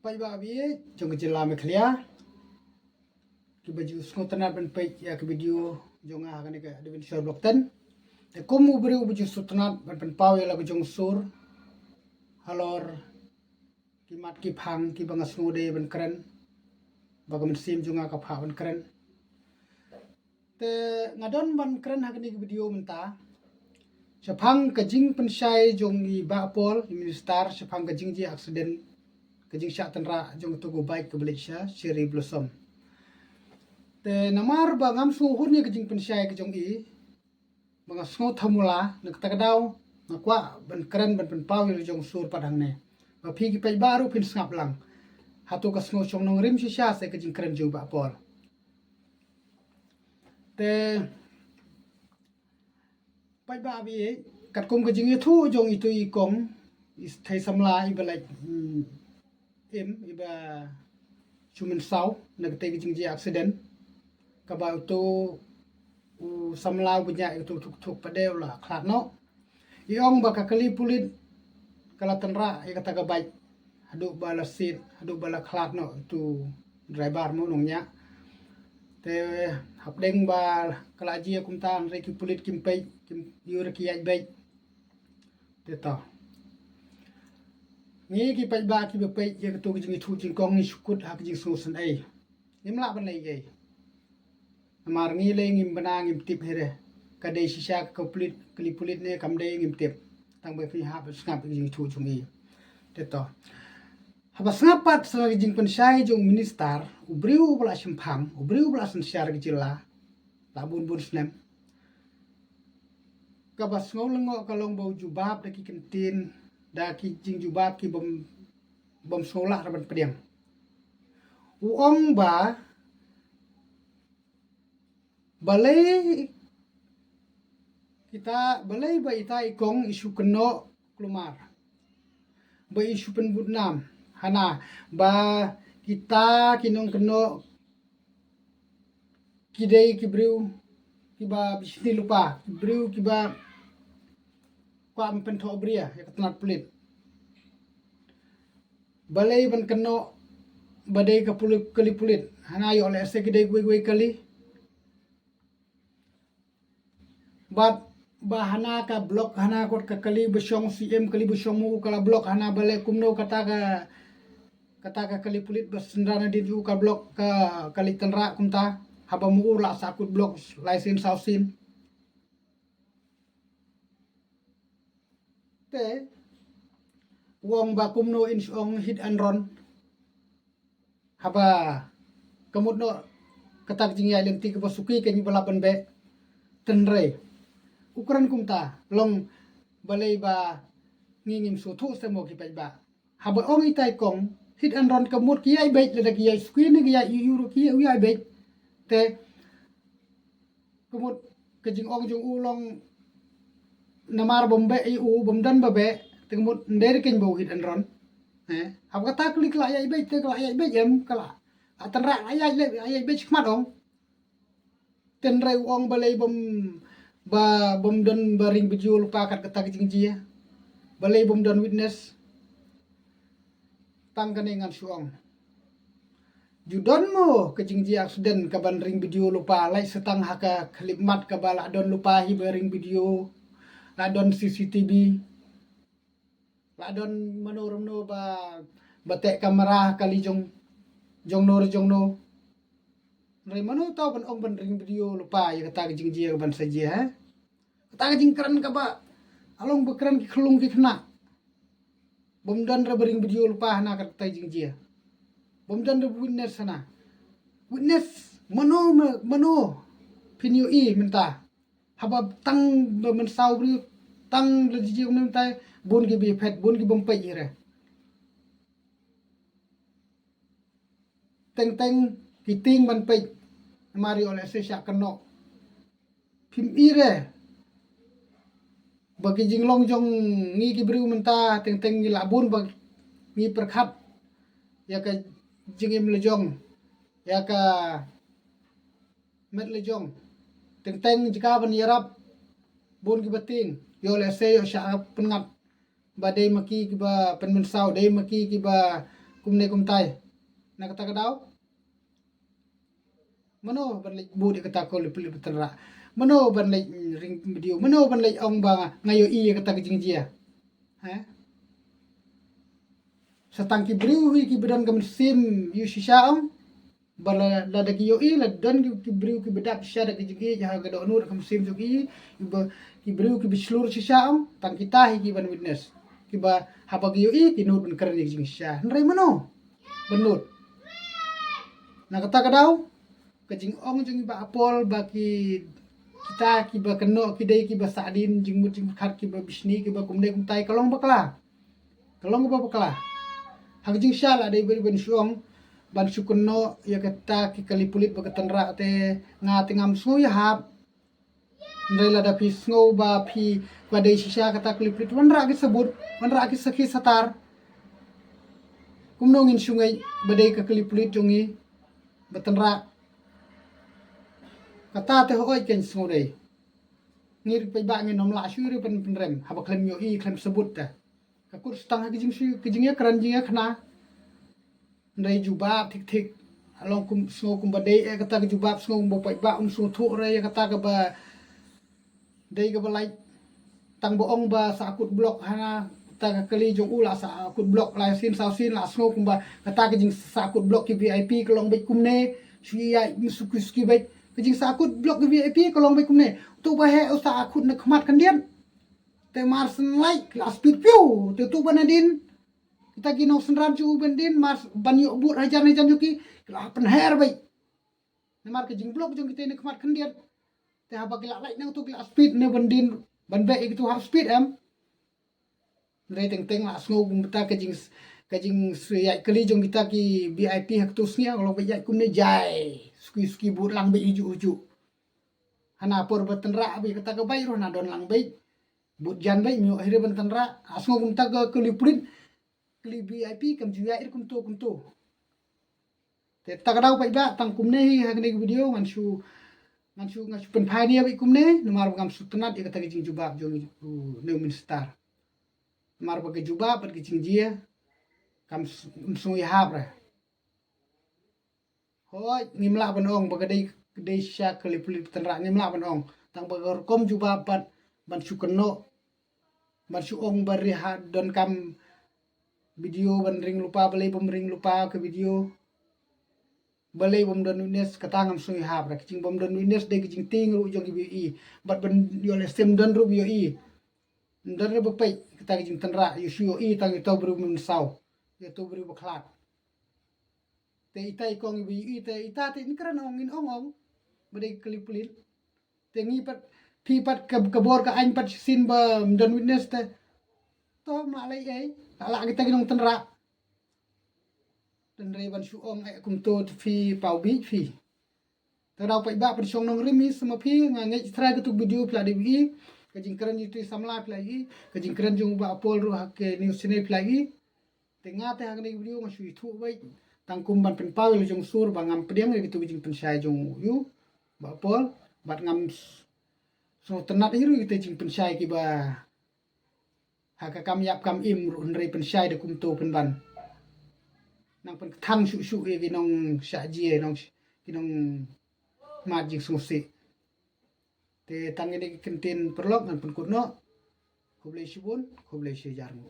Pai ba bi jong jela me khlia ki baju skotana ban pai ya ke video jong a kan ke de shor blok ten te komu bri baju sutana ban pau ya la jong sur halor ki mat ki phang ki bang snu de ban kren bagam sim jong a ka pha ban kren te ngadon ban kren ha ke video menta Sepang kajing pensai jong i ba pol minister sepang kajing ji accident kajing syak tenra jong tu go bike ke Malaysia Cherry Blossom te namar ba ngam su hun ni kajing pensai ke jong i bang sngo thamula nak takadau nakwa ban keren ban pau jong sur padang ne ba phi ki pai baru pin ngap lang hatu ka sngo chong nong rim shisha se kajing keren ju ba pol te pai ba bi kat kum ka jing thu jong itu I kong is thai samla I ba like em I ba chumen sau na te jing ji accident ka ba tu samla bunya itu thuk pa deu la khlat no I ong ba ka kali pulit kala tanra I kata ka bai hadu ba la sit hadu ba la khlat no tu driver mo nong nya te hap deng ba kala ji kum tan re ki pulit kim pai kim yur ki ai bai te ta ni ki pai ba ki be pai ye tu jing thu jing kong ni sukut hak jing su san ai nim la ban lai ge amar ngi le ngim bana ngim tip here ka de shisha ka pulit kli pulit ne kam de ngim tip tang be fi ha ba skap jing thu chung I te ta haba snapat sa jing pensai jong minister ubriu bla simpang ubriu bla san syar gejila la bun bun snem ka bas ngolongo kalong bau jubab da ki kentin da ki jing jubab ki bom sola raban pediang uong ba balai kita balai ba ita ikong isu keno klumar ba isu penbudnam hana ba kita kinong keno kidei kibriu kiba bisni lupa kibriu kiba kwa pen tho bria ya katnat pulit balai ban keno badai ka pulit kali pulit hana yo le se kidei gui kali bat bahana ka blok hana kot ka kali besyong CM kali besyong mu kala blok hana bale kumno kata ka kali pulit besendrana di ju ka blok ka kali tenra kumta haba mu la sakut blok license sausin te wong ba kumno in ong hit and run haba kamutno katak jing ya lenti ke basuki ke ni balapan be tenre ukuran kumta long balai ba ngingim su thu se mo ki pai ba haba ong itai kong hit and run kamut ki ai be le ki ai screen ki ai euro ki ai be te kamut ke jing ong jung u long namar bombe u bomdan ba be te kamut nder ken bo hit and run hab kata klik la ai be te la ai be em kala atanra ai be chmat ong tenre ong balai bom don baring video lupa kat kata jing ji balai bom don witness tang kane ngan suong judon mo ke jing ji accident ka ban ring video lupa lai setang haka klip mat ka bala don lupa hi baring video la don CCTV la don manoromno ba bate kamera kali jong no Rai mano tau ban ong ban ring video lupa ya kata jing ji ban saja kata jing keren ka ba along bekeren ki khlung ki khna bomdan ra ring video lupa hana kata jing ji bomdan ra witness hana witness mano pinyo I minta haba tang men sau bri tang le ji minta bon ki bi phet bon ki bom pai re teng kiting ban pai mari oleh se syak keno phim ire bagi jinglong jong ngi ki briu menta teng ni labun bag ni perkhat ya ka jingim lejong ya ka met lejong teng jika ban yarap bon ki bating yo le se yo syak pengat ba dei maki ki ba pen men sau dei maki ki ba kumne kumtai na kata kadau mano ban lek bu de kata ko lipli betra mano ban lek ring video mano ban lek ong ba ngayo i kata kijing jia ha satangki briu ki bedan kam sim yu shishaong bala la da yo i la dan ki briu ki bedak shada ki jigi ja ga do nur kam sim jogi ki briu ki bislur shishaong tang kita hi ki ban witness ki ba haba ki yo i ki nur ban keren ki jing sha nrai mano benut na kata kadau kajing ong jing ba apol ba ki kita ki ba keno ki dei ki ba sadin jing mut jing khat ki ba bisni ki ba kumde kumtai kalong bakla hang jing sha la dei ben suong ban sukuno ya kata ki kali pulit ba katanra te nga tingam su ya hap ndai la da pi sngo ba pi ba dei shisha kata kali pulit wan ra ki sebut wan ra ki sakhi satar kumnong in sungai ba dei ka kali pulit jongi batanra kata te hoi ken sngo dei ngir pe ba ngi nom la shu ri pen rem haba klem yo i klem sebut ta ka kur stang ki jing su ki jing ya kran jing ya khna ndai jubab tik along kum sngo kum ba dei kata ki jubab sngo bo pe ba su thu re kata ka ba dei ka ba lai tang bo ong ba sakut blok hana ta kali jong ula sakut blok lai sin sau sin la sngo kum ba kata ki jing sakut blok ki VIP kolong bai kumne sui ya ski bai ki jing sakut blok ki VIP kolong bai kumne tu ba he usa akut na khmat kan dian te mars like la speed view te tu banadin kita gino senran cu bendin mars banyo but hajan yuki la pen hair bai nemar ke jing blok jong kita ni khmat kan dian te haba kila like nang tu kila speed ne bendin ban bai itu half speed am re teng la sngo kum ta ke jing suyai kali jong kita ki VIP hak tu snia kalau bai kum ne jai ski but lang bai uju hana por batan ra bi kata ka bai ro na don lang bai but jan bai mi akhire batan ra asngo kum ta ka kuliprit kli VIP kam juya ir kum to te takadau bai ba tang kum ne hi hagne video ngansu pen phai ni bai kum ne nomar gam sutanat i kata ki jing jubab jong ne minister nomar ba ke jubab ba ki jing jia kam sung i habra hoi ngimla banong ba dei sha kuliprit tanra ngimla banong tang ba kom jubab ban sukeno ban su ong bari ha don kam video ban ring lupa balai bom ring lupa ke video balai bom don witness katangam sui hab ra kicing bom don witness de kicing ting ru jong bi bat ban yo le sem don ru yo i don ru pai kata kicing tanra yu shu yo i tang to bru mun sau yo to bru baklat te itai kong bi i te ita te ni kran ong in ong badai klip lin te ngi pat phi pat kabor ka ain pat sin ba don witness te to ma lai ai ala kita ginong tanra dan reban su ong ai kum to phi pau bi phi ta dau pai ba per song nong rimi sama phi nga ngai try ka tu video pla de bi ka jing kran ni tu samla pla gi ka jing kran jong ba pol ru hak ke news channel pla gi te nga te hang ni video ma su thu bai tang kum ban pen pau jong sur ba ngam pdiang ri tu jing pen sai jong yu ba pol bat ngam so tenat iru kita jing pen sai ki ba haka kam yap kam im ru nrei pen sai de kum to pen ban nang pen thang su e ginong sha ji e nong ginong ma ji su se te tang ni kentin perlok ngan pen kuno khoblei shibun khoblei she jarmu